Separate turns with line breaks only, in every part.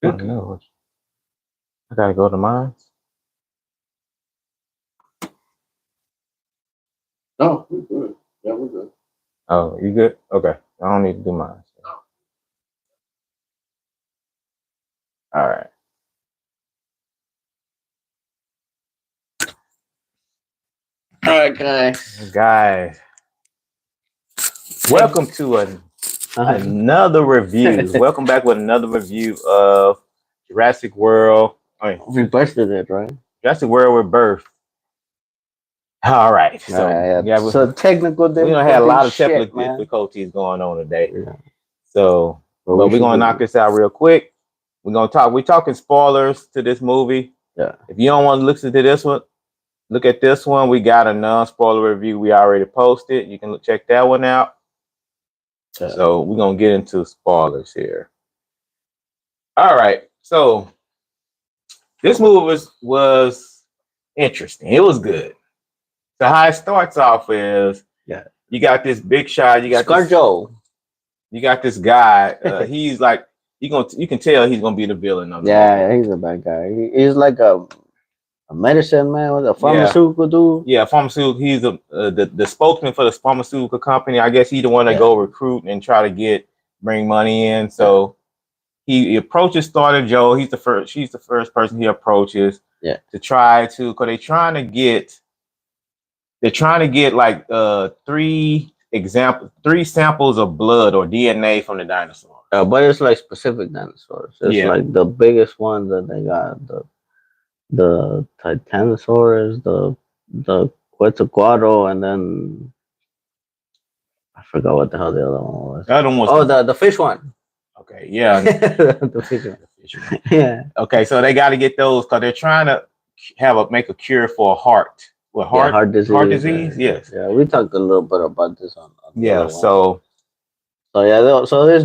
I don't know. I gotta go to mine.
No, we're good. Yeah, we're good.
Oh, you good? Okay. I don't need to do mine. All right.
All right, guys.
Guys, welcome to another review. Welcome back with another review of Jurassic World.
We busted it, right?
Jurassic World Rebirth. All right. So,
so technical difficulties.
We don't have a lot of technical difficulties going on today.
Yeah.
So, but we're gonna knock this out real quick. We're talking spoilers to this movie.
Yeah.
If you don't want to listen to this one, look at this one. We got a non-spoiler review we already posted. You can check that one out. Yeah. So we're gonna get into spoilers here. All right. So this movie was interesting. It was good. So how it starts off is you got this big shot. You got
ScarJo.
You got this guy. He's like you can tell he's gonna be the villain of the movie.
He's a bad guy. He's like a medicine man, a pharmaceutical dude.
Yeah, pharmaceutical. He's the spokesman for the pharmaceutical company. I guess he's the one that go recruit and try to bring money in. So he approaches Starter Joe. She's the first person he approaches.
Yeah.
To try to, because they're trying to get like three samples of blood or DNA from the dinosaurs.
But it's like specific dinosaurs. It's like the biggest ones that they got. The Titanosaurus, the Quetzalcoatlus, and then I forgot what the hell the other one was.
The other one was
the fish one.
Okay, yeah.
The fish one. Yeah.
Okay, so they got to get those because they're trying to make a cure for heart disease. Heart disease, yes.
Yeah, we talked a little bit about this on
so
this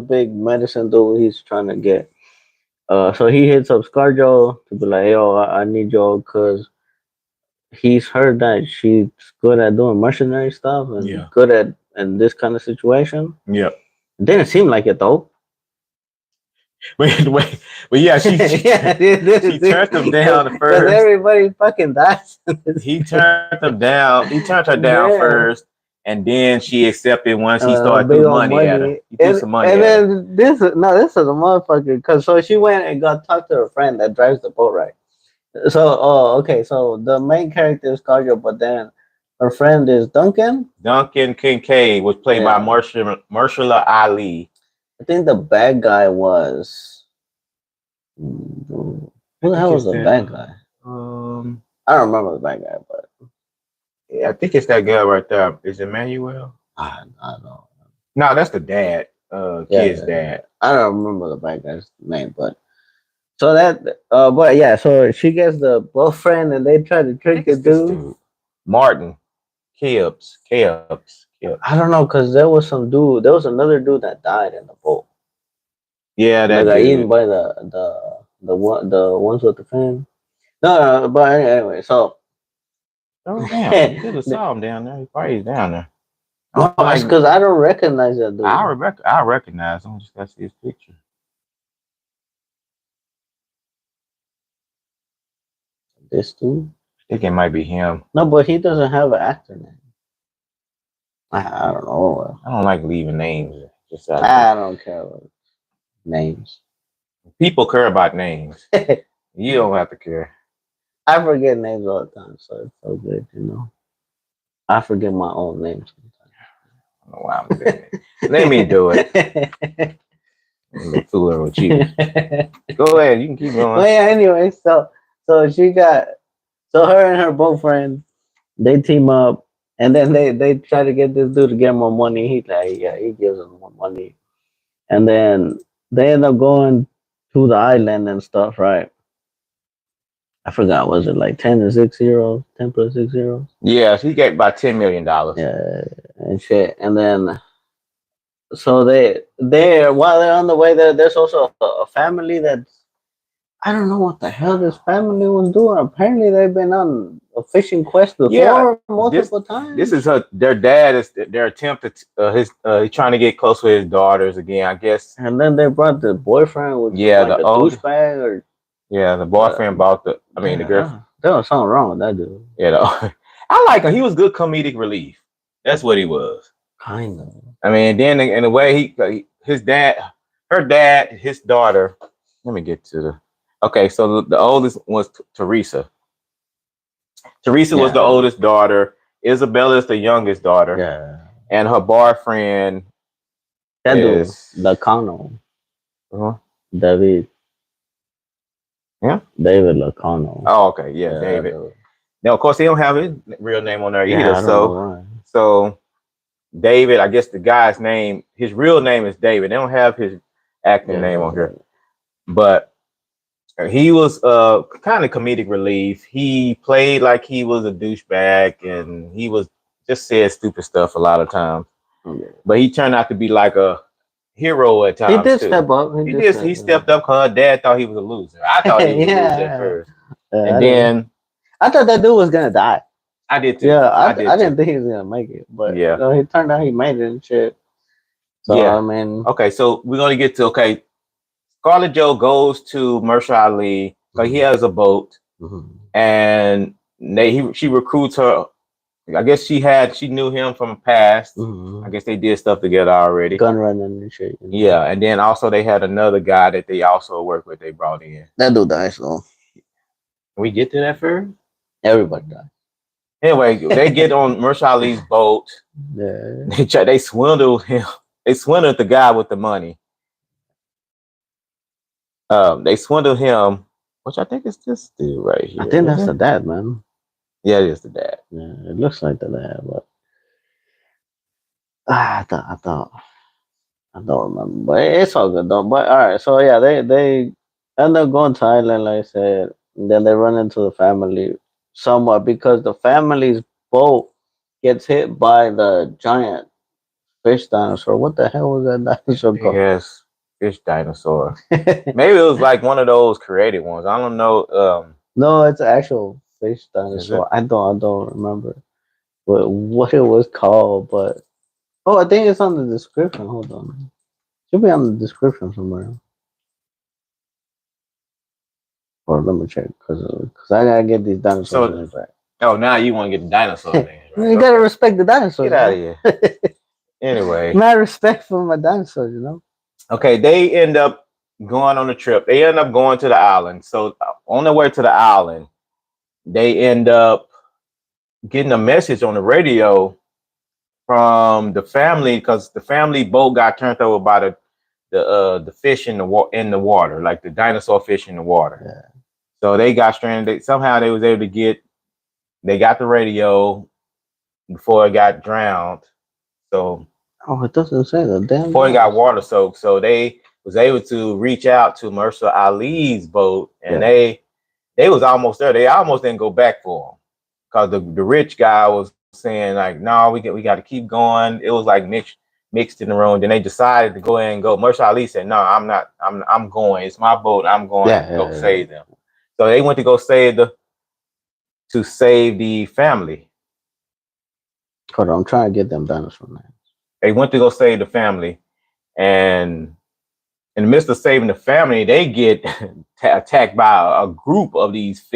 big medicine dude, he's trying to get. So he hits up ScarJo to be like, yo, I need y'all because he's heard that she's good at doing mercenary stuff and good at in this kind of situation.
Yeah.
It didn't seem like it though.
But yeah, she turned him down first.
Everybody fucking dies.
He turned her down first. And then she accepted once he started throwing money at her. He threw some money at her.
And then this is a motherfucker. Because so she went and got talked to her friend that drives the boat, right? So, so the main character is ScarJo, but then her friend is Duncan.
Duncan Kincaid was played by Mahershala Ali.
I think the bad guy was... Who the hell was the bad guy? I don't remember the bad guy, but...
Yeah, I think it's that guy right there. Is it Manuel?
I don't know.
No, that's the dad. Kid's dad.
I don't remember the bad guy's name, but so that so she gets the boyfriend and they try to trick the dude.
Martin. Kibbs.
I don't know, because there was another dude that died in the boat.
Yeah, that
got eaten by the ones with the fin. No, but anyway, so.
Oh damn! You could have saw him down there. He probably down there.
No, it's because I don't recognize that dude.
I recognize him. Just gotta see his picture.
This dude?
I think it might be him.
No, but he doesn't have an actor name. I don't know.
I don't like leaving names.
I don't care about names.
People care about names. You don't have to care.
I forget names all the time, so it's so good, you know. I forget my own name sometimes.
I don't know why I'm doing it. Let me do it. I'm fooling with you. Go ahead, you can keep going.
Well, yeah, anyway, so her and her boyfriend, they team up, and then they try to get this dude to get more money. He gives them more money, and then they end up going to the island and stuff, right? I forgot, was it like 10 to 6 zeros? 10 plus 6 zeros?
Yeah, he got about $10 million.
Yeah, and shit. And then, so while they're on the way there, there's also a family that's, I don't know what the hell this family was doing. Apparently, they've been on a fishing quest before multiple times.
This is their dad is their attempt to he's trying to get close with his daughters again, I guess.
And then they brought the boyfriend with like a douchebag or
the boyfriend bought the the girl.
There was something wrong with that dude.
You know, I like him. He was good comedic relief. That's what he was.
Kind of.
I mean, then in the way his dad, her dad, his daughter. Let me get to the. Okay, so the oldest was Teresa. Teresa was the oldest daughter. Isabella is the youngest daughter.
Yeah.
And her boyfriend
is Lacano. David.
Yeah?
David Lacano.
Oh, okay. Yeah, David. Now, of course, he don't have his real name on there either. So David, I guess the guy's name, his real name is David. They don't have his acting name on here. But he was kind of comedic relief. He played like he was a douchebag, and he was just said stupid stuff a lot of times. But he turned out to be like a hero at times.
He did step up.
He stepped up because her dad thought he was a loser. I thought he was a loser at first. And then
I thought that dude was gonna die.
I did too.
Yeah, I didn't think he was gonna make it, but it turned out he made it and shit. So I mean,
okay, so we're gonna get to Scarlett Jo goes to Mahershala Ali because he has a boat, and she recruits her. I guess she knew him from the past. I guess they did stuff together already.
Gun running and shit.
Yeah, and then also they had another guy that they also work with. They brought in.
That dude died. So
can we get to that first?
Everybody died.
Anyway, they get on Mahershala Ali's boat.
Yeah.
They swindled him. They swindled the guy with the money. They swindled him, which I think is this dude right here.
I think that's the dad, man.
Yeah, it is the dad.
Yeah, it looks like the dad, but I don't remember. But it's all good though. But all right, so yeah, they end up going to Thailand, like I said. And then they run into the family somewhat because the family's boat gets hit by the giant fish dinosaur. What the hell was that dinosaur called?
Yes, fish dinosaur. Maybe it was like one of those created ones. I don't know.
No, it's an actual fish dinosaur. I don't remember what it was called, but I think it's on the description. Hold on, should be on the description somewhere. Or let me check because I gotta get these dinosaurs back.
Oh, now you want to get the dinosaur thing? Right?
You gotta respect the dinosaurs.
Get out of here. Anyway,
mad respect for my dinosaurs, you know.
Okay, they end up going on a trip. They end up going to the island. So on their way to the island, they end up getting a message on the radio from the family because the family boat got turned over by the fish in the water, like the dinosaur fish in the water. Yeah. So they got stranded. Somehow they was able to they got the radio before it got drowned. So
it doesn't say that. Damn.
Before it got water soaked, so they was able to reach out to Mahershala Ali's boat, and they was almost there. They almost didn't go back for him because the rich guy was saying like, "No, we got to keep going." It was like mixed in the room. Then they decided to go ahead and go. Mahershala Ali said, "No, I'm not. I'm going. It's my boat. I'm going to go save them." So they went to go save the family.
Hold on, I'm trying to get them dinosaurs now.
They went to go save the family, and in the midst of saving the family, they get attacked by a group of these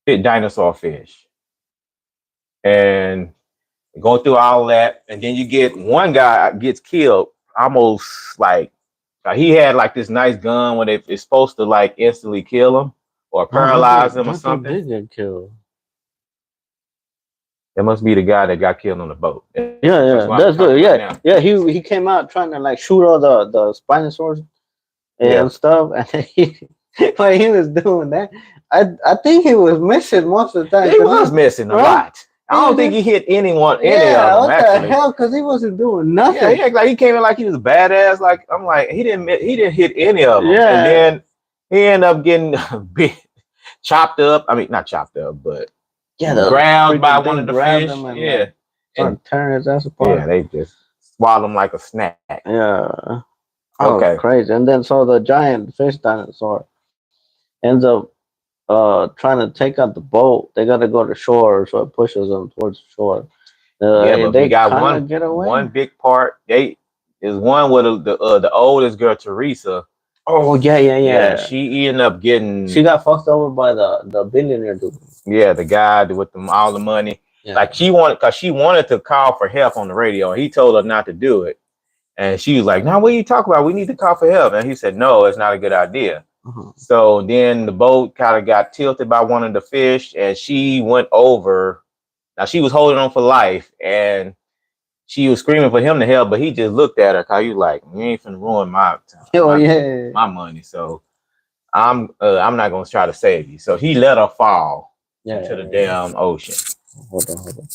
dinosaur fish, and going through all that, and then you get one guy gets killed, almost like he had like this nice gun where it's supposed to like instantly kill him or paralyze him or something.
Did get killed?
That must be the guy that got killed on the boat.
That's good. Yeah. He came out trying to like shoot all the Spinosaurus and stuff, and when he was doing that, I think he was missing most of the time.
He was missing a lot. I don't think he hit any of them.
What the hell? Because he wasn't doing nothing.
Yeah, he acted like he came in like he was a badass. Like I'm like he didn't hit any of them.
Yeah.
And then he ended up getting chopped up. I mean, not chopped up, but grabbed by one of the fish.
And turn his ass apart.
Yeah, they just swallowed him like a snack.
Yeah.
Okay.
Crazy. And then so the giant fish dinosaur ends up trying to take out the boat, they got to go to shore, so it pushes them towards the shore.
Yeah, but we
They
got
kind of get away.
one big part. They is one with the oldest girl, Teresa.
Oh yeah, yeah,
Yeah,
yeah.
she ended up getting.
She got fucked over by the billionaire dude.
Yeah, the guy with all the money.
Yeah.
Like she wanted to call for help on the radio. He told her not to do it, and she was like, "No, what are you talking about? We need to call for help." And he said, "No, it's not a good idea." So then the boat kind of got tilted by one of the fish, and she went over. Now she was holding on for life, and she was screaming for him to help, but he just looked at her because he was like, "You ain't finna ruin my money." So I'm not gonna try to save you. So he let her fall into the damn ocean.
Hold on.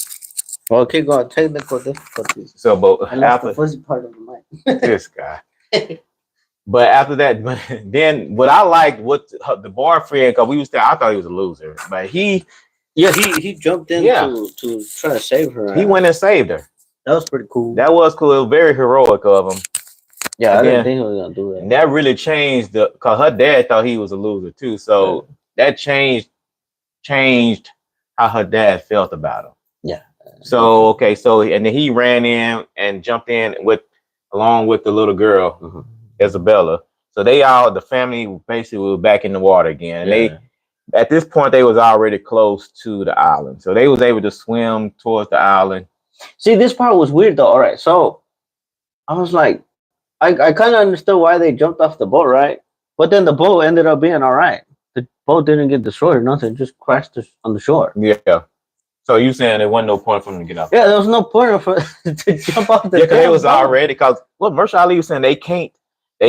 Well, keep going. Technical difficulties.
So, but
after the fuzzy part of the mic.
This guy. But after that, then what I liked, what the boyfriend, because we was there, I thought he was a loser, but he
jumped in to try to save her.
He went and saved her.
That was pretty cool.
That was cool. It was very heroic of him.
Yeah, I didn't think he was gonna do that.
And that really changed because her dad thought he was a loser too. So that changed how her dad felt about him.
Yeah.
So okay, and then he ran in and jumped in along with the little girl, Isabella. So the family basically were back in the water again. And at this point they was already close to the island. So they was able to swim towards the island.
See, this part was weird though. All right. So I was like, I kind of understood why they jumped off the boat, right? But then the boat ended up being all right. The boat didn't get destroyed or nothing. It just crashed on the shore.
Yeah. So you saying there wasn't no point for them to get off?
Yeah, there was no point for to jump off the boat.
Yeah, it was already because what Mahershala Ali was saying, they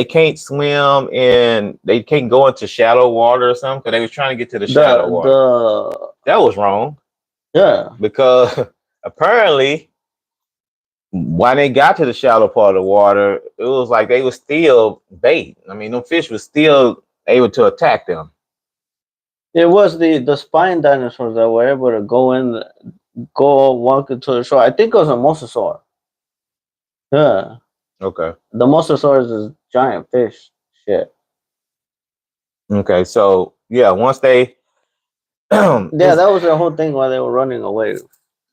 can't swim and they can't go into shallow water or something because they was trying to get to the shallow water. That was wrong.
Yeah.
Because apparently when they got to the shallow part of the water, it was like they were still bait. I mean, them fish was still able to attack them.
It was the spine dinosaurs that were able to go walk into the shore. I think it was a mosasaur. Yeah.
Okay.
The mosasaurus is giant fish. Shit.
Okay, so yeah, once they
yeah, that was the whole thing while they were running away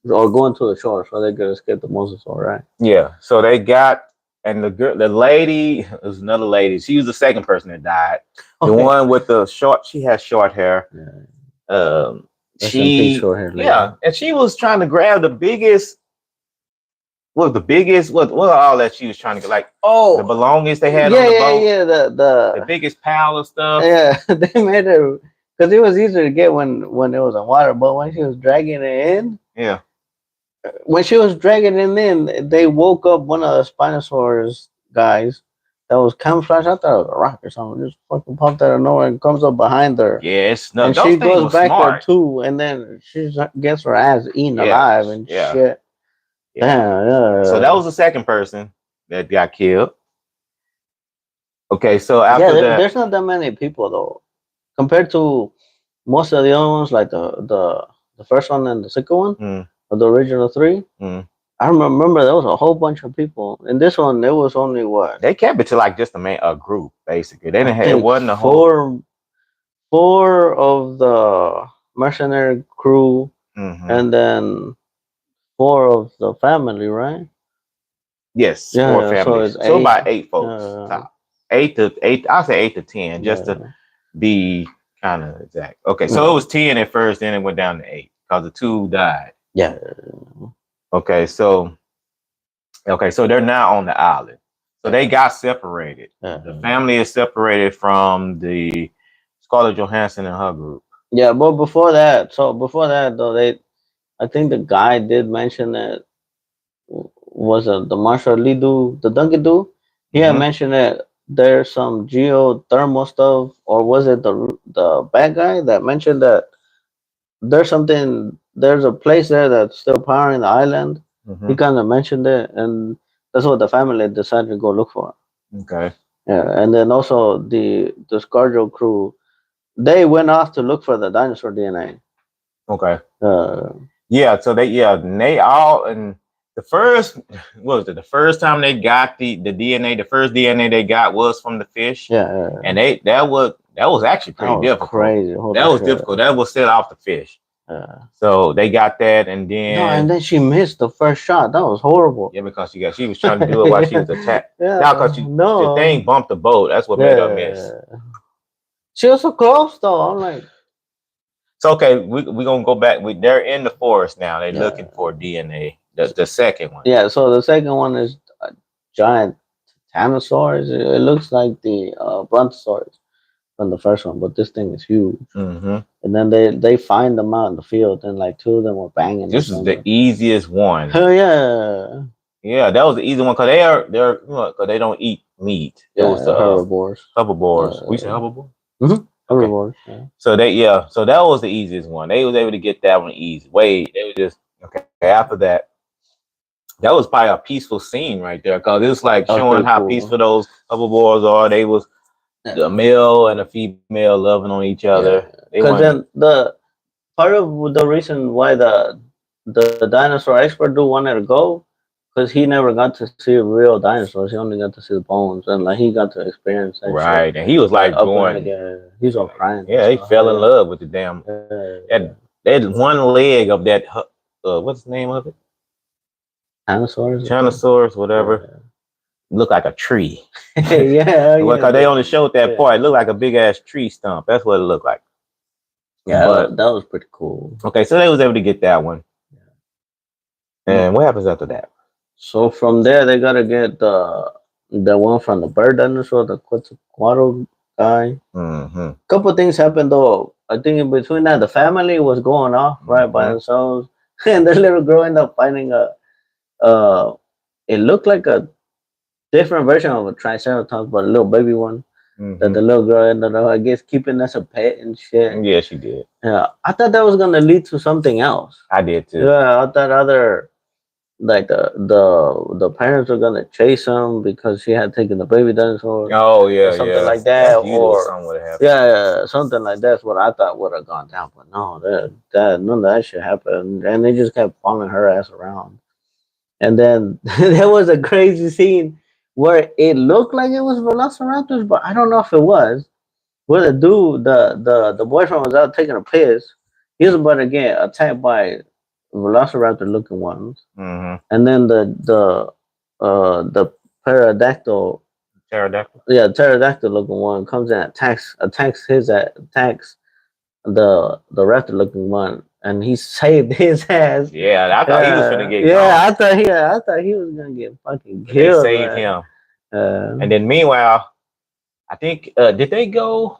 or going to the shore so they could escape the mosasaur, right?
Yeah. So they got, and the lady, it was another lady. She was the second person that died. The one with the she has short hair.
Yeah.
And she was trying to grab the biggest. What all that she was trying to get, like the belongings they had on the boat. The biggest pile of stuff.
Yeah, they made it because it was easier to get when it was in water, but when she was dragging it in, when she was dragging it in, they woke up one of the Spinosaurus guys that was camouflaged. I thought it was a rock or something. Just fucking popped out of nowhere and comes up behind her.
Yes,
and she goes back there too, and then she gets her ass eaten alive and shit. Yeah.
So that was the second person that got killed. Okay, so after that,
there's not that many people though, compared to most of the other ones, like the first one and the second one, or the original three. I remember there was a whole bunch of people. In this one, there was only what?
They kept it to like just a group basically. They didn't have it wasn't a whole
four of the mercenary crew, and then 4 of the family, right?
Yes, 4 families. So about 8 folks. 8 to 8. I'll say 8 to 10, just to be kind of exact. Okay, so it was 10 at first, then it went down to 8 because the 2 died.
Yeah.
Okay, so they're now on the island. So they got separated. The family is separated from the Scarlett Johansson and her group.
Yeah, but before that though, I think the guy did mention that was the Mahershala Ali dude, the Duncan dude. He had mentioned that there's some geothermal stuff, or was it the bad guy that mentioned that there's a place there that's still powering the island. He kind of mentioned it, and that's what the family decided to go look for.
Okay.
Yeah, and then also the Scarjo crew, they went off to look for the dinosaur DNA.
Okay.
So
they all, and The first, what was it? The first time they got the DNA, the first DNA they got was from the fish.
Yeah.
And that was actually pretty difficult.
Crazy.
That was difficult. That was set off the fish.
Yeah.
So they got that, and then
and then she missed the first shot. That was horrible.
Yeah, because she was trying to do it while she was attacked.
Yeah.
Now, because the thing bumped the boat. That's what made her miss.
She was so close, though. I'm like,
so okay, we're gonna go back. They're in the forest now. They're looking for DNA. The second one.
Yeah. So the second one is a giant Titanosaurus. It looks like the Brontosaurus from the first one, but this thing is huge.
Mm-hmm.
And then they find them out in the field, and like two of them were banging.
This is the easiest one.
Oh yeah.
Yeah, that was the easy one because because they don't eat meat. It was the
herbivores.
Herbivores. We said herbivores.
Mm-hmm. Herbivores. Yeah.
So that was the easiest one. They was able to get that one easy. They were just okay. After that. That was probably a peaceful scene right there because it was like showing how peaceful those herbivores are. They was the male and the female loving on each other.
Because then the part of the reason why the dinosaur expert dude wanted to go, because he never got to see real dinosaurs. He only got to see the bones, and like he got to experience that.
Right, and he was like going.
He's all crying.
Yeah, he fell in love with the damn. That one leg of that. What's the name of it? Titanosaurus, whatever. Yeah. Look like a tree. Because they only showed that part. It looked like a big ass tree stump. That's what it looked like.
Yeah, but that was pretty cool.
Okay, so they was able to get that one. And what happens after that? So
from there, they gotta get the one from the bird dinosaur, the Quetzalcoatlus guy.
Mm-hmm.
Couple things happened though. I think in between that, the family was going off right by themselves, and the little girl ended up finding it looked like a different version of a Triceratops, but a little baby one. Mm-hmm. That the little girl ended up, I guess, keeping as a pet and shit.
Yeah, she did.
Yeah, I thought that was gonna lead to something else.
I did too.
Yeah, I thought like the parents were gonna chase him because she had taken the baby dinosaur.
Oh yeah,
something like that, or
something
something like that's what I thought would have gone down. But no, that none of that shit happened, and they just kept following her ass around. And then there was a crazy scene where it looked like it was Velociraptors, but I don't know if it was. Where the dude, the boyfriend was out taking a piss. He was about to get attacked by Velociraptor looking ones.
Mm-hmm.
And then the pterodactyl. Yeah, pterodactyl looking one comes and attacks the raptor looking one. And he saved his ass.
Yeah, I thought he was gonna get.
Yeah, I thought he was gonna get fucking killed.
They saved him. And then meanwhile, I think did they go?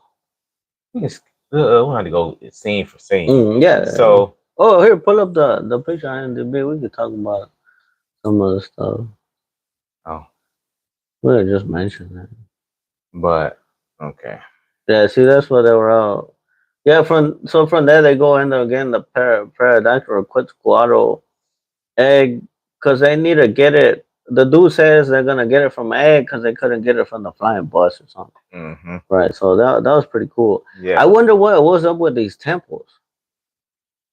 We had to go scene for scene.
Yeah.
So
here, pull up the picture on IMDb. We could talk about some of the stuff.
Oh,
we just mentioned that.
But okay.
Yeah, see, that's what they were out. Yeah, from there they go in again the pterodactyl or Quetzalcoatlus egg because they need to get it. The dude says they're gonna get it from egg because they couldn't get it from the flying bus or something.
Mm-hmm.
Right, so that was pretty cool.
Yeah,
I wonder what was up with these temples.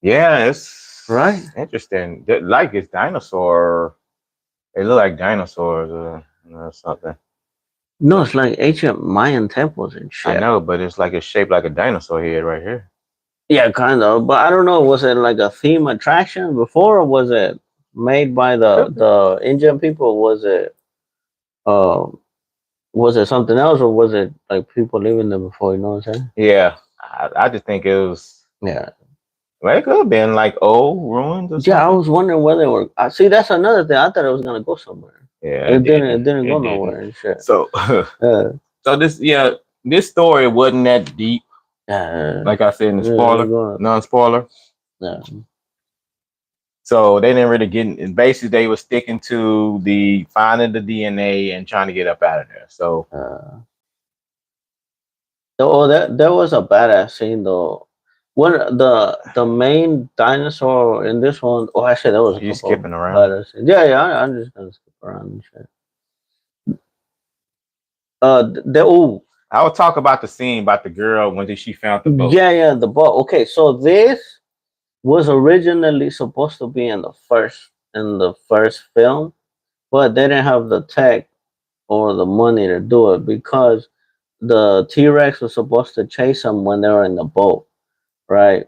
Yeah, it's
right
interesting. Like it's dinosaur. They look like dinosaurs or something.
No, it's like ancient Mayan temples and shit.
I know, but it's like it's shaped like a dinosaur head right here.
Yeah, kind of. But I don't know. Was it like a theme attraction before, or was it made by the InGen people? Was it something else, or was it like people living there before? You know what I'm saying?
Yeah, I just think it was.
Yeah.
Well, it could have been like old ruins. Or something.
Yeah, I was wondering where they were. See, that's another thing. I thought it was gonna go somewhere.
Yeah,
it didn't go nowhere and shit.
So, so this story wasn't that deep. Like I said in the spoiler, non-spoiler.
Yeah.
So they didn't really get. Basically, they were sticking to the finding the DNA and trying to get up out of there. So,
there was a badass scene though. One the main dinosaur in this one. Oh, actually, that was
you skipping around.
Yeah. I'm just gonna skip around and shit.
I will talk about the scene about the girl when she found the boat.
Yeah, the boat. Okay, so this was originally supposed to be in the first in the first film, but they didn't have the tech or the money to do it because the T-Rex was supposed to chase them when they were in the boat, right?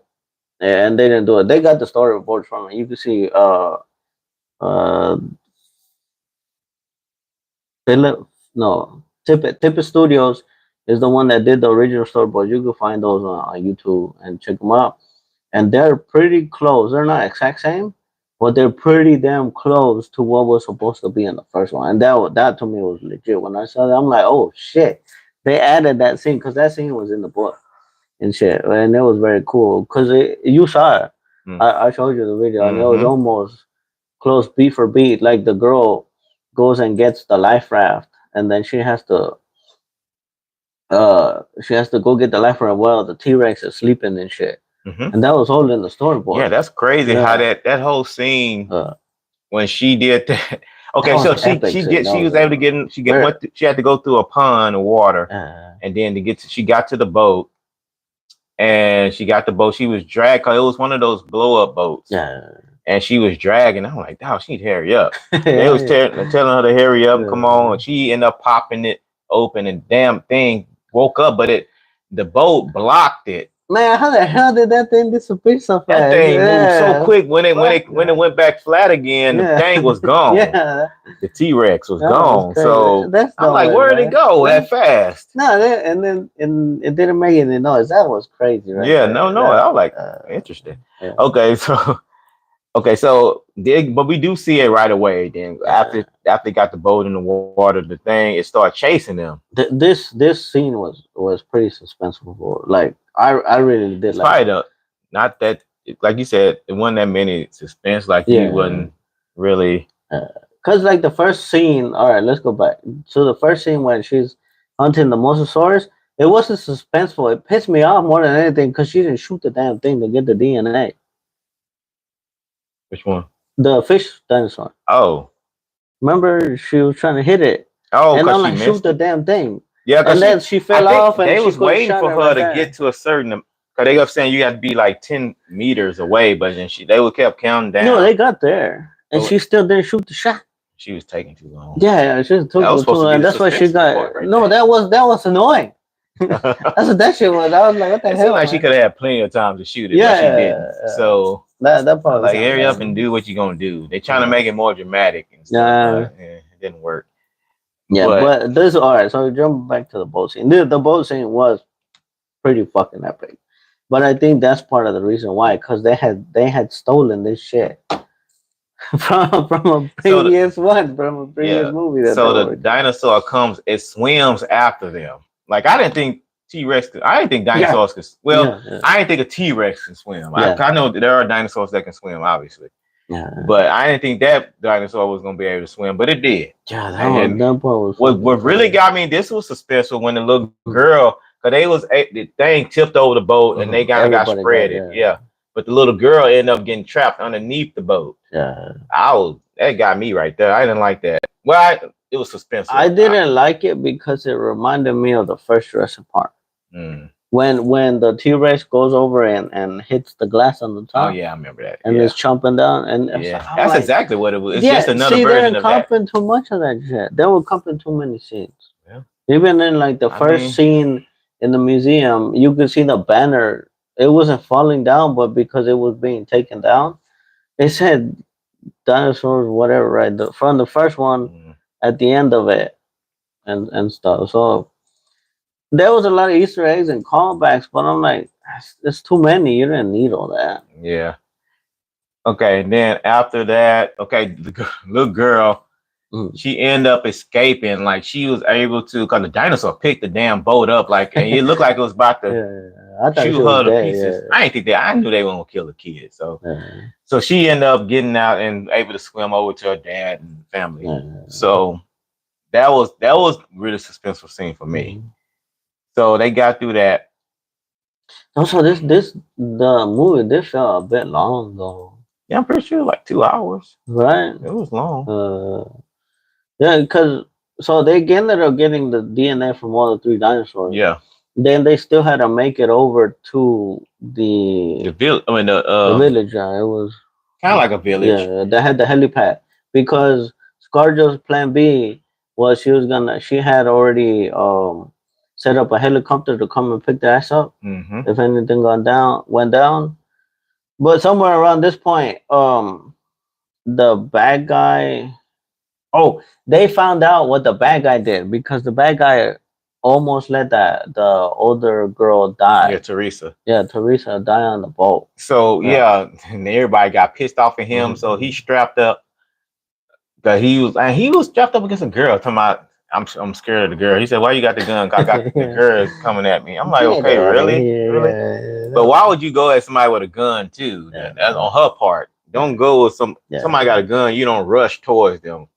And they didn't do it. They got the storyboards from it. You can see uh Philip no Tippett Studios is the one that did the original storyboard. You can find those on YouTube and check them out. And they're pretty close. They're not exact same, but they're pretty damn close to what was supposed to be in the first one. And that to me was legit. When I saw that, I'm like, oh shit, they added that scene because that scene was in the book and shit, and it was very cool because you saw it. I showed you the video, and it was almost close beat for beat. Like the girl goes and gets the life raft, and then she has to go get the life raft while the T-Rex is sleeping and shit. And that was all in the storyboard.
Yeah, that's crazy how that whole scene when she did that. Okay, so she was able to get in. She had to go through a pond of water, and then she got to the boat, and she got the boat. She was dragged because it was one of those blow up boats. And she was dragging. I'm like, oh, she need to hurry up. They was telling her to hurry up, come on. And she ended up popping it open, and damn thing woke up, but the boat blocked it.
Man, how the hell did that thing disappear so fast?
That thing moved so quick. When it went back flat again, the thing was gone. The T-Rex was gone. So I'm like, where did it go that fast?
No, and it didn't make any noise. That was crazy, right?
Yeah, no. I was like, interesting. Yeah. Okay, so but we do see it right away. Then after they got the boat in the water, the thing it started chasing them.
This scene was pretty suspenseful. Like I really did like
it. Not that, like you said, it wasn't that many suspense. Like you wasn't really.
Cause like the first scene. All right, let's go back. So the first scene when she's hunting the Mosasaurus, it wasn't suspenseful. It pissed me off more than anything because she didn't shoot the damn thing to get the DNA.
Which one?
The fish dinosaur.
Oh.
Remember, she was trying to hit it.
Oh,
and I'm like, shoot the damn thing.
Yeah,
and then she fell off. And
they was waiting for her to get to a certain. Because they kept saying you had to be like 10 meters away, but then they kept counting down.
No, they got there, and she still didn't shoot the shot.
She was taking too long.
Yeah, she took too long, and that's why she got. No, that was annoying. That's what that shit was. I was like, what the hell? It seemed
like she could have had plenty of time to shoot it, but she didn't. So
that part
like hurry up and do what you're gonna do. They're trying to make it more dramatic and stuff. It didn't work.
Yeah, but this all right. So jump back to the boat scene. The boat scene was pretty fucking epic, but I think that's part of the reason why, because they had stolen this shit from a previous movie.
So the dinosaur comes, it swims after them. Like I didn't think dinosaurs could. Well, I didn't think a T-Rex can swim. I know there are dinosaurs that can swim, obviously. Yeah. But I didn't think that dinosaur was gonna be able to swim, but it did.
Yeah, that part was.
What really got me? This was suspenseful when the little girl, because the thing tipped over the boat and they got spread. Yeah. But the little girl ended up getting trapped underneath the boat.
Yeah.
That got me right there. I didn't like that. Well, it was suspenseful.
I didn't like it because it reminded me of the first Jurassic Park. When the T-Rex goes over and hits the glass on the top.
Oh yeah, I remember that.
And it's chomping down, and
that's exactly what it was. It's just another version of that.
They were comping too much of that shit. They were comping too many scenes. Yeah. Even in like the first scene in the museum, you could see the banner. It wasn't falling down, but because it was being taken down, it said dinosaurs, whatever, right? From the first one at the end of it, and stuff. So there was a lot of Easter eggs and callbacks, but I'm like, it's too many. You didn't need all that.
Yeah. Okay, and then after that, the little girl, she ended up escaping. Like she was able to, because the dinosaur picked the damn boat up, like, and it looked like it was about to shoot her to pieces. I didn't think that. I knew they were gonna kill the kid. So, so she ended up getting out and able to swim over to her dad and family. So that was really suspenseful scene for me. So they got through that.
Also, the movie this felt a bit long though.
Yeah, I'm pretty sure like 2 hours.
Right?
It was long.
Yeah, because so they ended up getting the DNA from all the 3 dinosaurs.
Yeah.
Then they still had to make it over to the village. It was
Kind of like a village.
Yeah, they had the helipad because ScarJo's plan B was she had already set up a helicopter to come and pick the ass up
Mm-hmm.
if anything went down. But somewhere around this point, the bad guy. Oh, they found out what the bad guy did because the bad guy almost let the older girl die.
Yeah, Teresa.
Yeah, Teresa died on the boat.
So and everybody got pissed off at him. So he strapped up. That he was strapped up against a girl. Talking about, I'm scared of the girl. He said, "Why you got the gun? I got the girl coming at me." I'm like, okay, really?
Yeah.
But why would you go at somebody with a gun too?
Yeah.
That's on her part. Don't go with somebody got a gun. You don't rush towards them.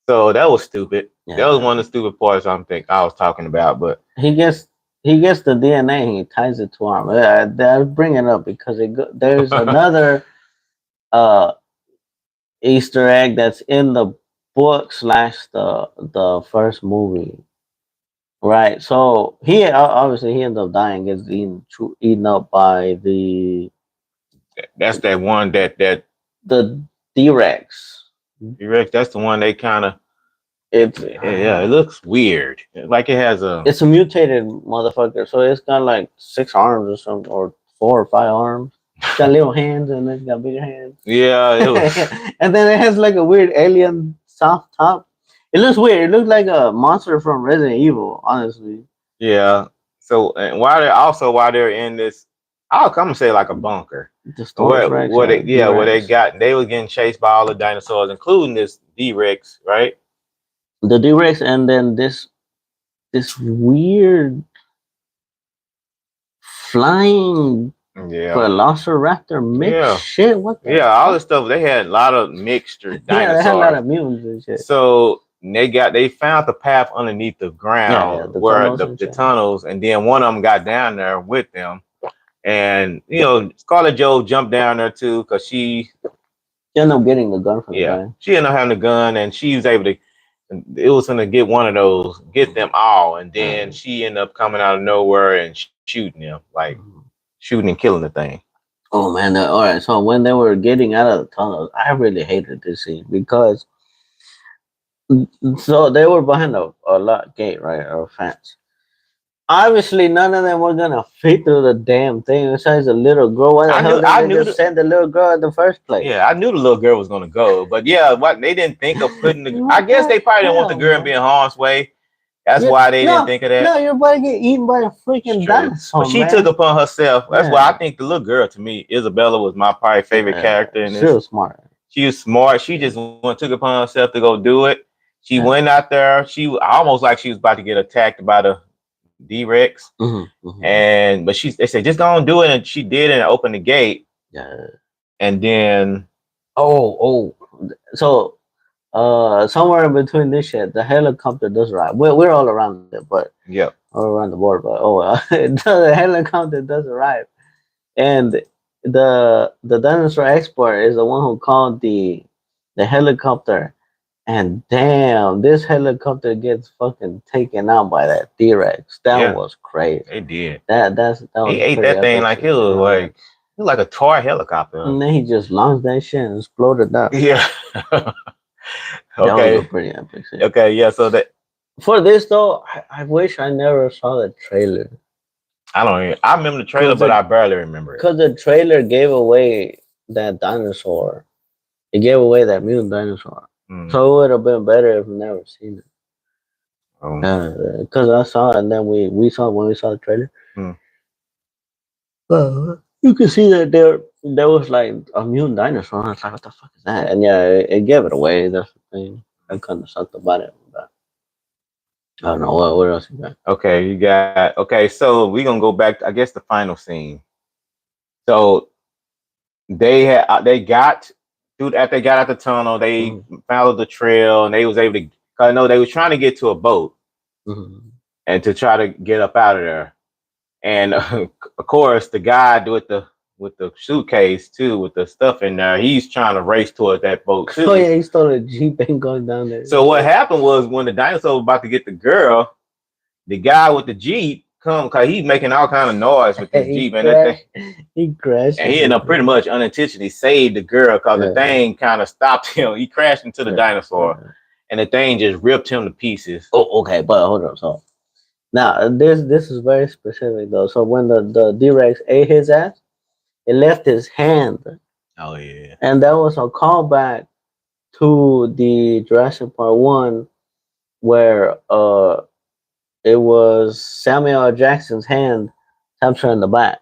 So that was stupid.
Yeah.
That was one of the stupid parts I was talking about. But
he gets the DNA and he ties it to arm. I bring it up because there's another Easter egg that's in the book / the first movie, right? So he obviously he ends up dying, gets eaten up by
that's that one that
the D-Rex.
T-Rex. That's the one they kind of.
It
looks weird. Like it has a.
It's a mutated motherfucker, so it's got like 6 arms or something, or 4 or 5 arms. It's got little hands and it's got bigger hands.
Yeah, it was...
and then it has like a weird alien soft top. It looks weird. It looks like a monster from Resident Evil, honestly.
Yeah. So and while they're in this, I'll come and say like a bunker.
Distortus,
where they were getting chased by all the dinosaurs, including this D-Rex, right?
The D-Rex, and then this weird flying Velociraptor mix shit. What the
all this stuff. They had a lot of mixture dinosaurs.
Yeah, they had a lot of mutants and shit.
So they found the path underneath the ground where the tunnels, and then one of them got down there with them. And Scarlett Jo jumped down there too because she
ended up getting the gun from the guy.
She ended up having the gun, and she was able to. It was gonna get one of those, get them all, and then she ended up coming out of nowhere and shooting them, like shooting and killing the thing.
Oh man! All right. So when they were getting out of the tunnels, I really hated this scene because so they were behind a gate, right, or a fence. Obviously, none of them were gonna fit through the damn thing. Besides the little girl, why the hell did they just send the little girl in the first place?
Yeah, I knew the little girl was gonna go, but what they didn't think of putting the. I guess they probably didn't want the girl to be in harm's way. That's why they didn't think of that.
No, you're about to get eaten by a freaking dinosaur.
But she took upon herself. That's why I think the little girl, to me, Isabella was my probably favorite character in this.
She was smart.
She was smart. She just took upon herself to go do it. She went out there. She almost like she was about to get attacked by the D-Rex, but they said just go and do it, and she did, and opened the gate.
Yeah,
and then
so somewhere in between this shit, the helicopter does arrive. We're all around it, but all around the board. But the helicopter does arrive, and the dinosaur expert is the one who called the helicopter. And damn, this helicopter gets fucking taken out by that T-Rex. That was crazy.
It did.
That was.
He ate that thing like it was like a toy helicopter.
And then he just launched that shit and exploded up.
Yeah.
Okay. That was a pretty epic scene.
Okay, yeah. So that
for this though, I wish I never saw the trailer.
I remember the trailer, but I barely remember it.
Because the trailer gave away that dinosaur. It gave away that mutant dinosaur. So it would have been better if we never seen it. Because I saw it, and then we saw it when we saw the trailer. You could see that there was like a mutant dinosaur. And I was like, what the fuck is that? And it gave it away. That's the thing. I kind of sucked about it. But I don't know what else you got.
Okay, so we're gonna go back to, I guess, the final scene. So after they got out the tunnel, they followed the trail, and they was able to. I know they was trying to get to a boat, and to try to get up out of there. And of course, the guy with the suitcase too, with the stuff in there, he's trying to race towards that boat too.
Oh yeah, he stole a Jeep and going down there.
So what happened was when the dinosaur was about to get the girl, the guy with the Jeep come because he's making all kind of noise with this Jeep and that thing.
He crashed.
And he ended up pretty much unintentionally saved the girl because the thing kind of stopped him. He crashed into the dinosaur and the thing just ripped him to pieces.
Oh, okay, but hold on. So now this is very specific though. So when the T-Rex ate his ass, it left his hand.
Oh yeah.
And that was a callback to the Jurassic Park 1 where it was Samuel L. Jackson's hand tapped her in the back.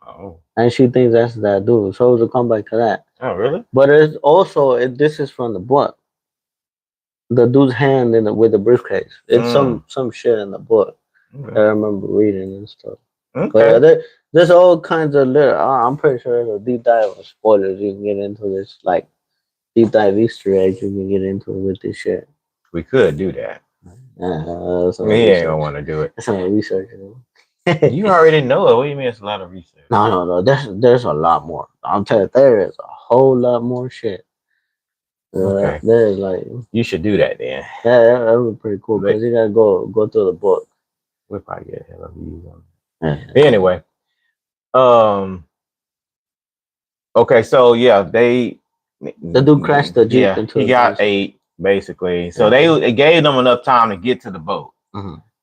Oh.
And she thinks that's that dude. So it was a comeback to that.
Oh really?
But it's also this is from the book. The dude's hand with the briefcase. It's some shit in the book. Okay. I remember reading and stuff.
Okay.
But there's all kinds of I'm pretty sure there's a deep dive of spoilers you can get into this, like deep dive Easter eggs you can get into with this shit.
We could do that. We ain't gonna want to do it.
That's some research.
You already know it. What do you mean it's a lot of research?
No. There's a lot more. I'm telling you, there is a whole lot more shit.
Okay.
There's like
you should do that then.
Yeah, that would be pretty cool because you gotta go through the book.
We'll probably get a hell of views on it. Anyway, okay, so yeah, the
dude crashed the Jeep into
he got 8 basically. So it gave them enough time to get to the boat.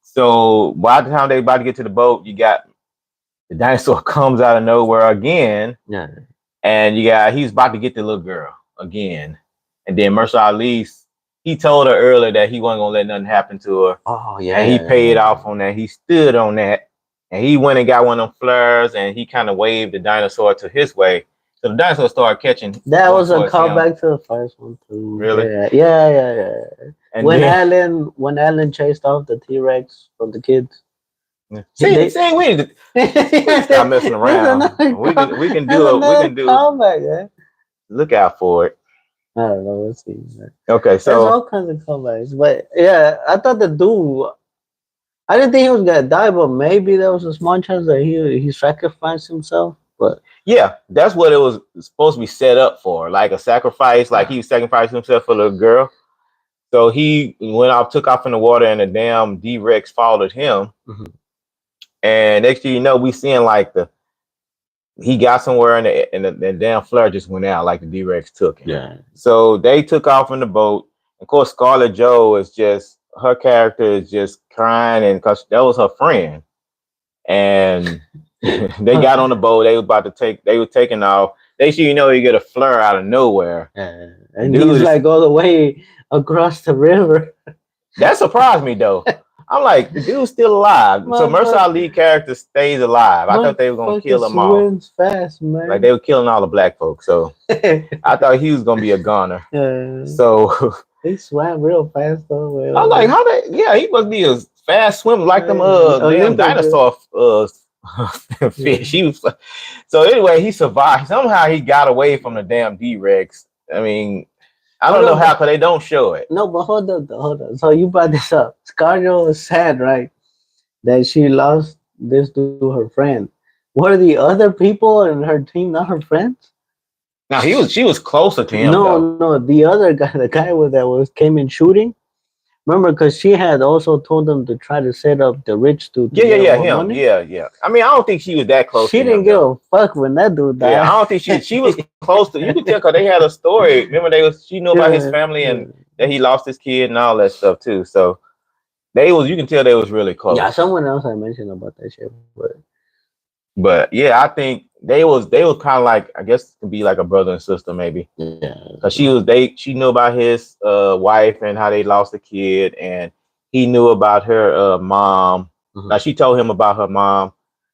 So by the time they about to get to the boat, you got the dinosaur comes out of nowhere again.
Yeah.
And he's about to get the little girl again. And then Mahershala Ali, he told her earlier that he wasn't gonna let nothing happen to her.
Oh yeah.
And he paid off on that. He stood on that. And he went and got one of them flares and he kind of waved the dinosaur to his way. So the dinosaur started catching.
That was a callback to the first one too.
Really?
Yeah. And when
then,
Alan chased off the T-Rex from the kids.
See, we need to stop messing around. We can do
callback,
Look out for it.
I don't know. Let's see.
Okay, so
there's all kinds of callbacks, but yeah, I thought the dude. I didn't think he was gonna die, but maybe there was a small chance that he sacrificed himself. But
yeah, that's what it was supposed to be set up for, like a sacrifice, like he sacrificed himself for the girl. So he went off, took off in the water, and the damn D-Rex followed him. And next thing you know, we seeing like he got somewhere and the damn flare just went out, like the D-Rex took him.
Yeah.
So they took off in the boat. Of course, Scarlett Jo is just, her character is just crying, and because that was her friend. And they got on the boat. They were taking off. They should, you get a flare out of nowhere.
And he's like all the way across the river.
That surprised me though. I'm like, the dude's still alive. So Mahershala Ali character stays alive. I thought they were gonna kill him all.
Swims fast, man.
Like they were killing all the black folks. So I thought he was gonna be a goner. So
he swam real fast though.
I'm like, he must be a fast swimmer like them dinosaur fish. So anyway, he survived. Somehow he got away from the damn D-Rex. I mean, I don't know how, because they don't show it.
No, but hold on. So you brought this up. Scarlett is sad, right? That she lost this to her friend. Were the other people in her team not her friends?
Now she was closer to him.
No, the other guy, the guy that came in shooting. Remember, because she had also told them to try to set up the rich dude.
Him. Money. Yeah. I mean, I don't think she was that close.
She didn't give a fuck when that dude died.
Yeah, I don't think she was close to. You could tell because they had a story. Remember, she knew about his family and that he lost his kid and all that stuff too. So you can tell they was really close.
Yeah, someone else I mentioned about that shit,
but yeah, I think they was kind of like, I guess to be like a brother and sister maybe.
Yeah.
Cause she knew about his wife and how they lost a kid, and he knew about her mom. Now she told him about her mom,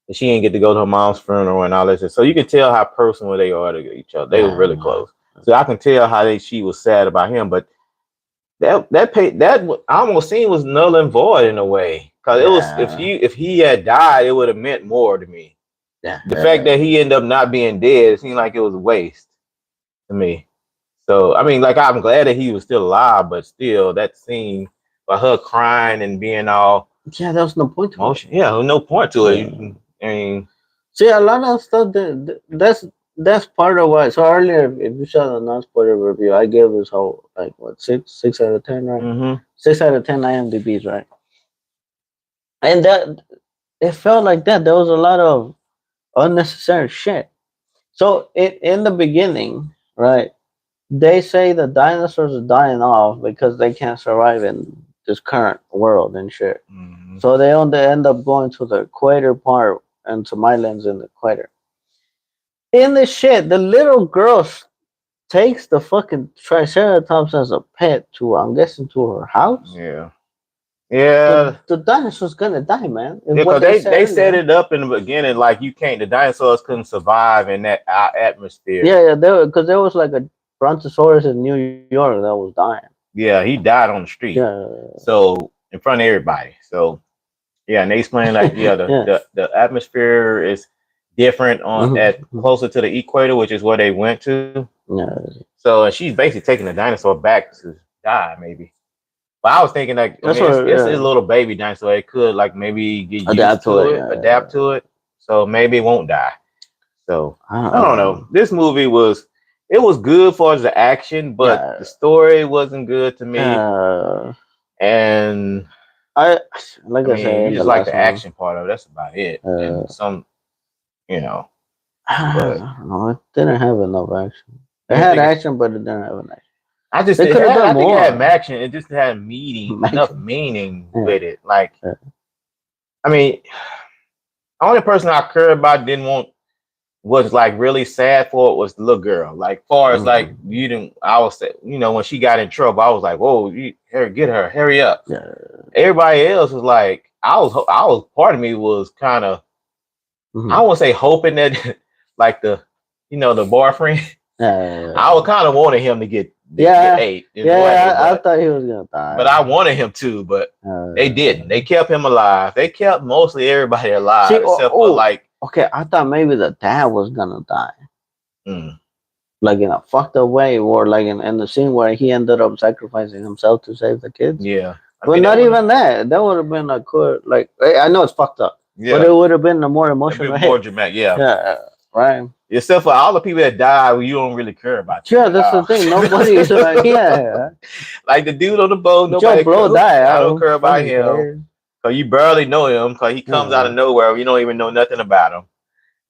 and she didn't get to go to her mom's funeral and all that. So you can tell how personal they are to each other. They were really close. So I can tell how she was sad about him, but that I almost seen was null and void in a way. Cause it was if he had died, it would have meant more to me.
Yeah.
The fact that he ended up not being dead, it seemed like it was a waste to me. So I mean, like, I'm glad that he was still alive, but still, that scene by her crying and being all
there was no point to it.
Yeah, there was no point to it. I mean,
see, a lot of stuff that's part of why. So earlier, if you saw the non-spoiler review, I gave this whole 6 out of 10, right? 6 out of 10 IMDb's, right? And it felt like that. There was a lot of unnecessary shit. So in the beginning, right? They say the dinosaurs are dying off because they can't survive in this current world and shit.
Mhm.
So they end up going to the equator part and some islands in the equator. In this shit, the little girl takes the fucking Triceratops as a pet to, I'm guessing, to her house.
Yeah. Yeah.
The dinosaur's gonna die, man. Is
Yeah,
what
because they
said
set
earlier.
it up in the beginning like you can't. The dinosaurs couldn't survive in that atmosphere.
Yeah, because there was like a Brontosaurus in New York that was dying.
Yeah, he died on the street.
Yeah.
So in front of everybody. So yeah, and they explain like
Yeah.
the atmosphere is different on at closer to the equator, which is where they went to.
Yeah.
So and she's basically taking the dinosaur back to die, maybe. But I was thinking like
That's
it's
what,
a little baby dinosaur. It could like maybe get
adapt
used to it,
yeah.
adapt to it. So maybe it won't die. So
I
don't know. This movie was good for the action, but the story wasn't good to me. And
I said,
you just like the action part of it. That's about it. And some, you know.
I don't know. It didn't have enough action. It had action, but it didn't have enough.
I just
they could have done more.
I think it had action. It just had enough meaning with it. Like, I mean, the only person I cared about was like really sad for it was the little girl. Like, far as like I was, when she got in trouble, I was like, whoa, get her, hurry up.
Yeah.
Everybody else was like, I was part of me was kind of, I won't say hoping that like the boyfriend. I was kind of wanted him to get ate.
I thought he was gonna die.
But I wanted him to, but they didn't. They kept him alive. They kept mostly everybody alive except for like.
Okay, I thought maybe the dad was gonna die. Like in a fucked up way, or like in the scene where he ended up sacrificing himself to save the kids.
Yeah.
But not even that. That would have been a cool, like, I know it's fucked up. Yeah. But it would have been a more emotional.
More dramatic, yeah.
Yeah, right.
Except for all the people that died, you don't really care about.
Yeah, that's the thing. Nobody is like,
like the dude on the boat, nobody
died.
I don't care about him. Because you barely know him, because he comes out of nowhere. You don't even know nothing about him.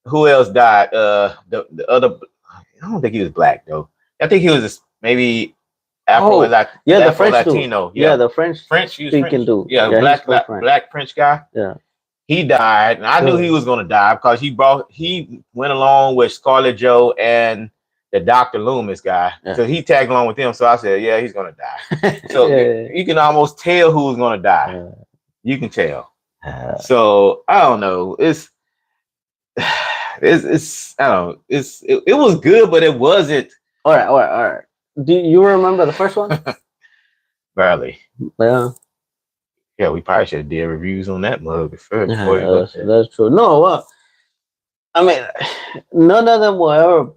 Who else died? The other, I don't think he was black, though. I think he was maybe Afro,
the French
Latino.
Dude. Yeah, the French speaking dude.
Yeah, black French guy.
Yeah.
He died, and I knew he was gonna die because he went along with Scarlett Jo and the Dr. Loomis guy. Yeah. So he tagged along with them. So I said, yeah, he's gonna die. So you can almost tell who's gonna die. Yeah. You can tell. So I don't know. It's I don't know. It was good, but it wasn't.
All right. Do you remember the first one?
Barely.
Yeah.
Yeah, we probably should have did reviews on that mug first.
That's true. No, I mean, none of them will ever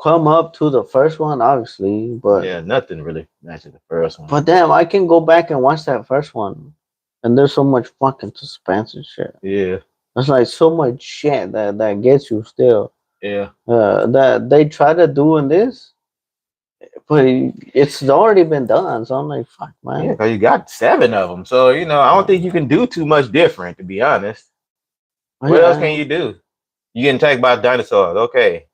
come up to the first one, obviously. But
yeah, nothing really matches the first one.
But damn, I can go back and watch that first one, and there's so much fucking suspense and shit.
Yeah,
there's like so much shit that gets you still.
Yeah.
That they try to do in this. But it's already been done, so I'm like, fuck, man.
Yeah, because you got 7 of them. So, I don't think you can do too much different, to be honest. What else can you do? You getting attacked by dinosaurs. Okay.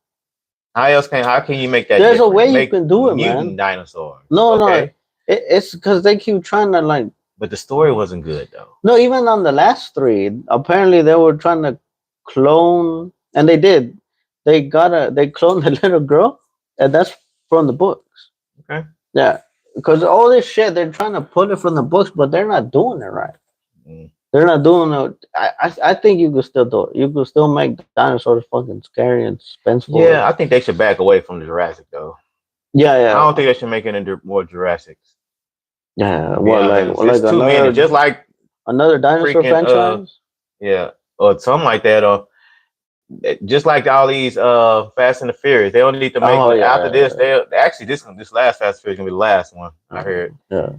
How can you make that
There's
different?
a way you can do it,
mutant
man.
Dinosaurs.
No. It's because they keep trying to, like...
But the story wasn't good, though.
No, even on the last 3, apparently they were trying to clone... And they did. They cloned the little girl, and that's from the books.
Okay.
Yeah, because all this shit they're trying to put it from the books, but they're not doing it right. They're not doing it. I think you could still do it. You could still make dinosaurs fucking scary and suspenseful.
Yeah, I think they should back away from the Jurassic though.
Yeah.
I don't think they should make any more Jurassics.
Yeah, like
too many. Just like
another dinosaur franchise.
Yeah, or something like that. Or just like all these Fast and the Furious, they don't need to make after this. They actually this last Fast and Furious gonna be the last one. I heard.
Yeah,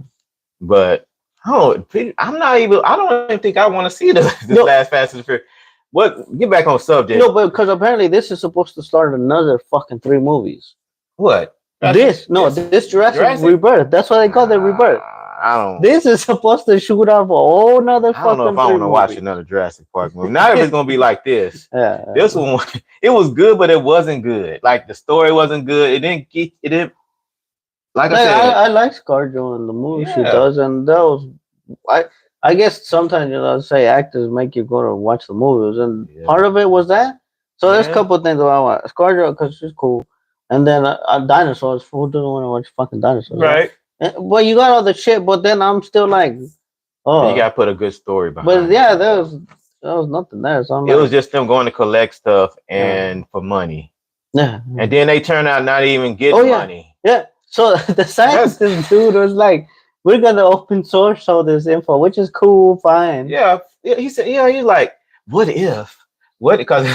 but I don't even think I want to see this last Fast and the Furious. Get back on subject.
No, but because apparently this is supposed to start another fucking 3 movies.
What?
This Jurassic Rebirth. That's why they call it Rebirth.
I don't.
This is supposed to shoot off a whole nother fucking.
I don't know if I want to watch another Jurassic Park movie. Not if it's gonna be like this.
Yeah.
This one, it was good, but it wasn't good. Like the story wasn't good. It didn't get. It didn't. Like I said,
I like ScarJo in the movie she
Yeah.
does, and that was. I guess sometimes say actors make you go to watch the movies, and
Yeah.
part of it was that. So there's a
Yeah.
couple of things that I want. ScarJo because she's cool, and then Dinosaurs. Who doesn't want to watch fucking dinosaurs?
right?
Well, you got all the shit, but then I'm still like, oh,
You gotta put a good story behind.
but
it.
yeah, there was nothing there. So I'm
It was just them going to collect stuff and for money,
yeah,
and then they turn out not even getting
Oh, yeah.
money.
yeah. So the scientist dude was like, we're gonna open source all this info, which is cool, fine.
Yeah, he said, yeah, he's like, what if? Because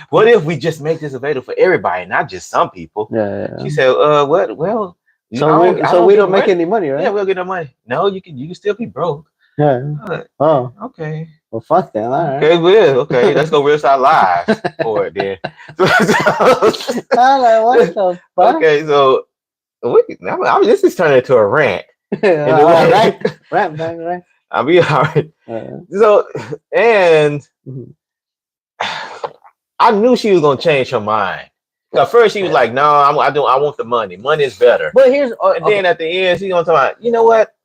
what if we just make this available for everybody, not just some people?
Yeah.
She said, what? Well,
So we don't make any money, right?
Yeah, we'll get no money. No, you can still be broke.
Yeah. Oh,
Okay.
well, fuck that. All right.
Okay, okay. Let's go risk our lives for it then.
I'm like, what the fuck?
Okay, so this is turning into a rant.
Right.
I'll be all right. So, and
Mhm.
I knew she was gonna change her mind. At first, she was like, "No, I want the money. Money is better."
But here's
And then at the end, she's gonna talk about, you know what?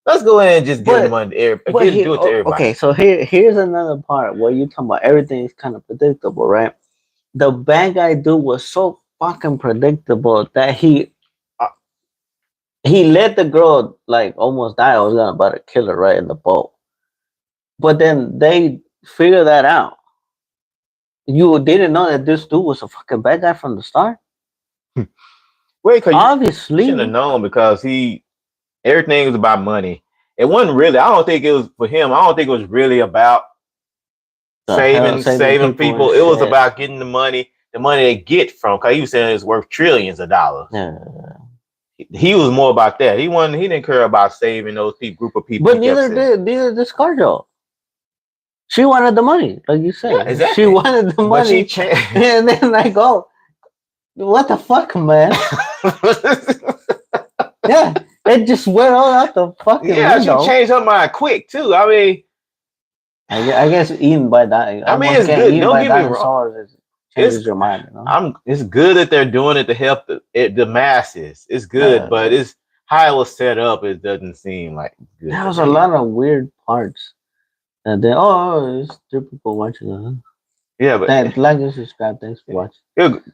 Let's go ahead and just give the money to everybody. Do it to everybody.
Okay, so here's another part where you talking about everything is kind of predictable, right? The bad guy dude was so fucking predictable that he let the girl like almost die. I was about to kill her right in the boat, but then they figure that out. You didn't know that this dude was a fucking bad guy from the start.
Wait, because
Obviously,
you should have known because everything was about money. It wasn't really. I don't think it was for him. I don't think it was really about saving people. It was about getting the money they get from. Because he was saying it's worth trillions of dollars.
Yeah.
He was more about that. He didn't care about saving those group of people.
But neither did ScarJo. She wanted the money, like you said.
Yeah, exactly.
She wanted the money.
But she changed.
And then like, oh, what the fuck, man? Yeah, it just went all out the fucking window.
She changed her mind quick too. I mean,
I guess eaten by that.
I mean, it's good. Don't get me wrong.
Changes your mind. You know?
It's good that they're doing it to help the masses. It's good, but it's how it was set up. It doesn't seem like good.
There was a lot of weird parts. And then, there's 3 people watching.
Yeah, but
like and subscribe. Thanks for watching.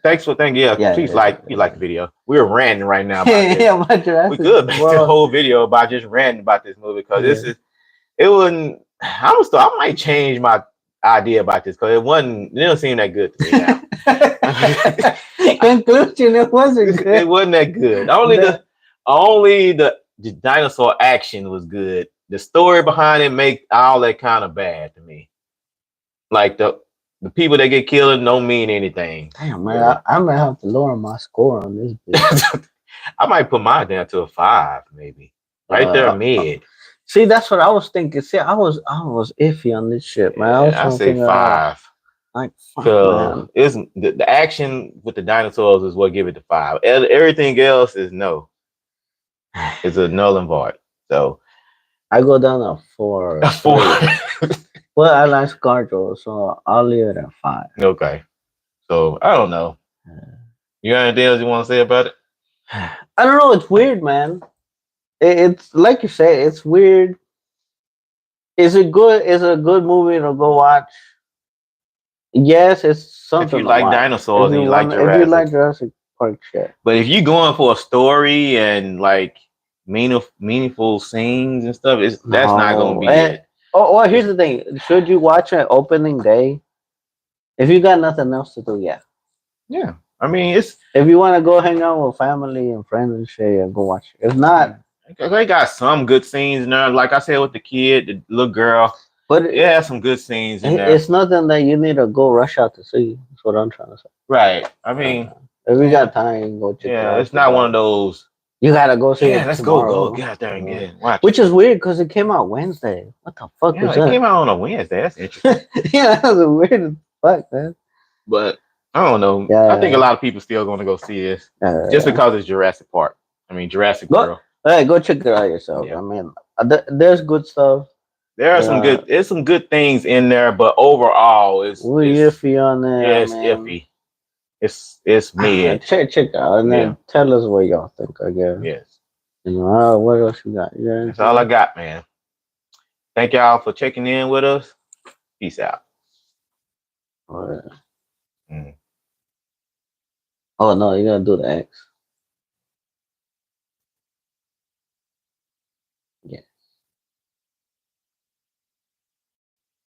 Thanks for thanking. Yeah, please like the video. We're ranting right now. About this. We could make the whole video about just ranting about this movie because it wasn't. I might change my idea about this because it don't seem that good to me now.
Conclusion: it wasn't good.
It wasn't that good. Only the dinosaur action was good. The story behind it make all that kind of bad to me. Like the people that get killed don't mean anything.
Damn, man, I might have to lower my score on this bitch.
I might put mine down to a 5, maybe. Right there, mid.
See, that's what I was thinking. See, I was iffy on this shit, man.
I say 5.
Like, fuck, man.
It's the action with the dinosaurs is what give it the 5. Everything else is no. It's a null and void. So
I go down to 4.
A 4.
Well, I like ScarJo, so I'll leave it at 5.
Okay. So I don't know. You got anything else you want to say about it?
I don't know. It's weird, man. It's like you said. It's weird. Is it good? Is it a good movie to go watch? Yes, it's something.
If you like dinosaurs and you like Jurassic.
If you like Jurassic Park shit.
But if you're going for a story and like meaningful scenes and stuff, that's not gonna be it.
Well, here's the thing. Should you watch it opening day? If you got nothing else to do, yeah.
Yeah. I mean, if
you want to go hang out with family and friends and shit, yeah, go watch it. If not,
they got some good scenes in there. Like I said with the kid, the little girl.
But it
has some good scenes in there.
It's nothing that you need to go rush out to see. That's what I'm trying to say.
Right. I mean,
if you got time, go check it out.
Yeah, it's not one of those.
You gotta go see it.
Yeah, let's go get out there and get it. Watch.
Which is weird because it came out Wednesday. What the fuck was that?
It came out on a Wednesday. That's interesting.
Yeah, that was a weird fuck, man.
But I don't know. Yeah, I think a lot of people still going to go see this just because it's Jurassic Park. I mean, Jurassic World.
Hey, go check it out yourself.
Yeah.
I mean, there's good stuff.
There are some good. There's some good things in there, but overall,
We're
it's
iffy on it.
yeah,
I
it's
mean,
iffy. It's mid.
check it out and then tell us what y'all think. I guess.
Yes.
You know, what else you got?
That's all I got, man. Thank y'all for checking in with us. Peace out.
Oh no, you gotta do the X.